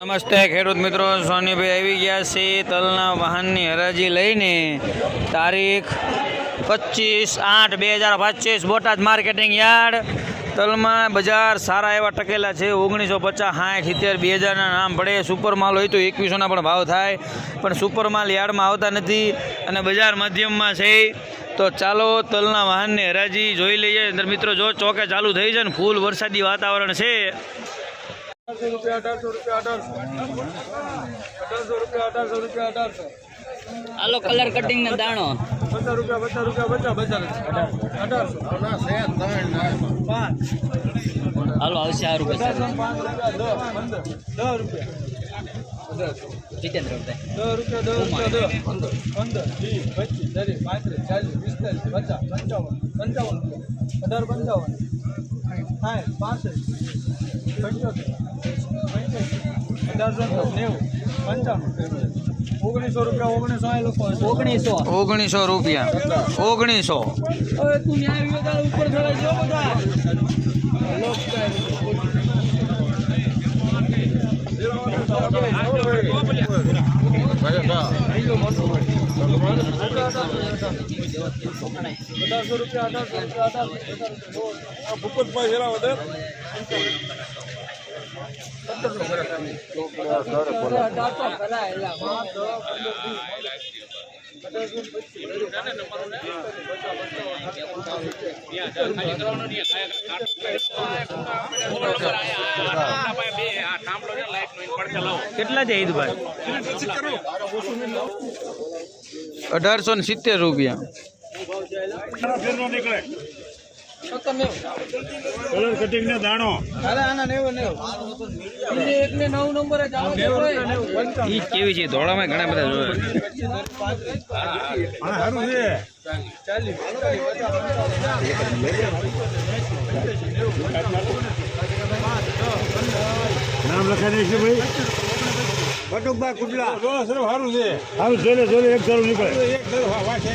નમસ્તે ખેડૂત મિત્રો, સોનીભાઈ આવી ગયા છે તલના વાહનની હરાજી લઈને. તારીખ 25/8/2025 બોટાદ માર્કેટિંગ યાર્ડ. તલમાં બજાર સારા એવા ટકેલા છે. 1950, 60, 70, 2000ના નામ પડે. સુપર માલ હોય તો 2100ના પણ ભાવ થાય, પણ સુપર માલ યાર્ડમાં આવતા નથી અને બજાર મધ્યમમાં છે. તો ચાલો તલના વાહનની હરાજી જોઈ લઈએ. અંદર મિત્રો જો ચોકે ચાલુ થઈ છે ને ફૂલ વરસાદી વાતાવરણ છે. 1800 આલો કલર કટિંગ ને દાણો 50 રૂપિયા હાલો આવશે 6 રૂપિયા 10 રૂપિયા જીતેન્દ્રભાઈ 10 રૂપિયા 15 20 25 30 35 1900 રૂપિયા 1900. તું ન્યાય ઉપર ચડાઈ જો બધા કેટલા છે ઈદભાઈ? 1870 રૂપિયા. કલર કટિંગ ને દાણો ઈ કેવી છે? ધોળામાં ઘણા બધા જોવે. સારું છે. નામ લખાય છે ભાઈ બટુકભાઈ કુટલા. સારું છે. સારું જોલે જોલે એક ધારું નીકળે. એક ધારું વાંચે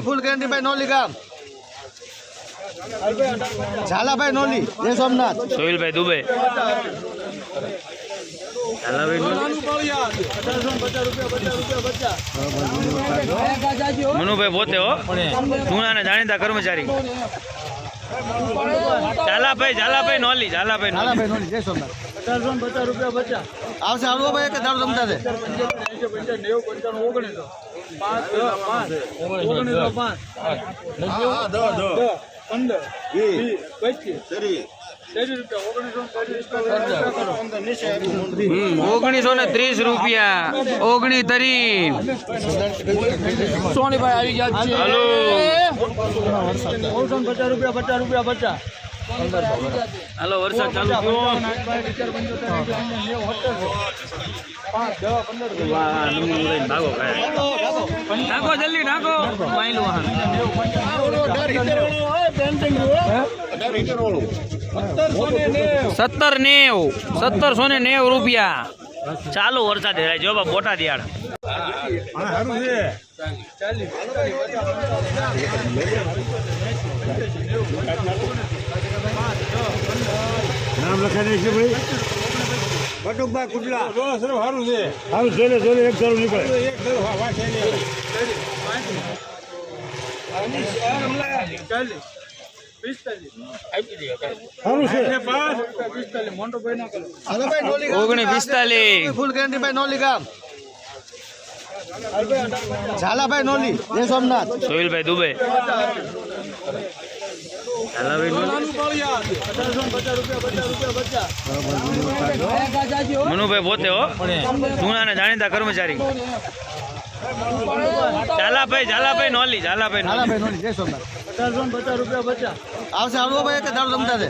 ફૂલ ગેરંટી ભાઈ નોલી ગામ ઝાલાભાઈ નોલી જય સોમનાથ સોહિલભાઈ દુબે. મનુભાઈ પોતે હો જૂના ને જાણીતા કર્મચારી. ઝાલાભાઈ નોલી જય સોમનાથ 1850 રૂપિયા બચ્ચા આવશે. આવડો ભાઈ કે દારૂ જમતા છે 1930 રૂપિયા 1930. સોનીભાઈ આવી ગયા છે. હલો 50 રૂપિયા 50 હાલો વરસાદ ચાલુ થયો. નાખો જલ્દી નાખો. 1790 રૂપિયા. ચાલુ વરસાદ હેરાય જો બોટાદ યાર્ડ. સારું છે. નામ લખાય છે ભાઈ બટુકભાઈ કુટલા. સારું છે. સારું જોલે જોલે એક ધારું નીકળે. એક ધારું વાંચે ફૂલ ગેરંટી ભાઈ નોલી ગામ ઝાલાભાઈ નોલી જય સોમનાથ સોહિલભાઈ દુબે. મનુભાઈ પોતે હો જૂના ને જાણીતા કર્મચારી. ઝાલાભાઈ નોલી જય સોમનાથ 1850 રૂપિયા બચ્ચા આવશે. આવડો ભાઈ કે દારૂ જમતા છે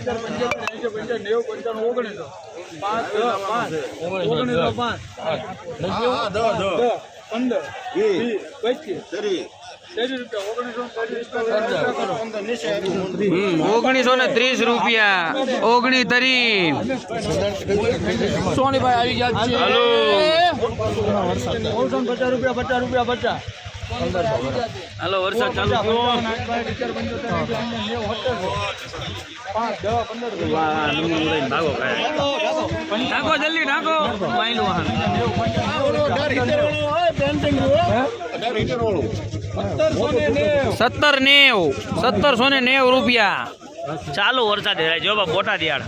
1930 ₹1930 ઓગણી તરી સોનીભાઈ આવી ગયા છે. હાલો 50 હાલો વરસાદ ચાલુ થયો ભાગો નાખો જલ્દી નાખો માયલું વાહન 1790 ₹1790 ચાલુ વરસાદ જો બોટાદ યાર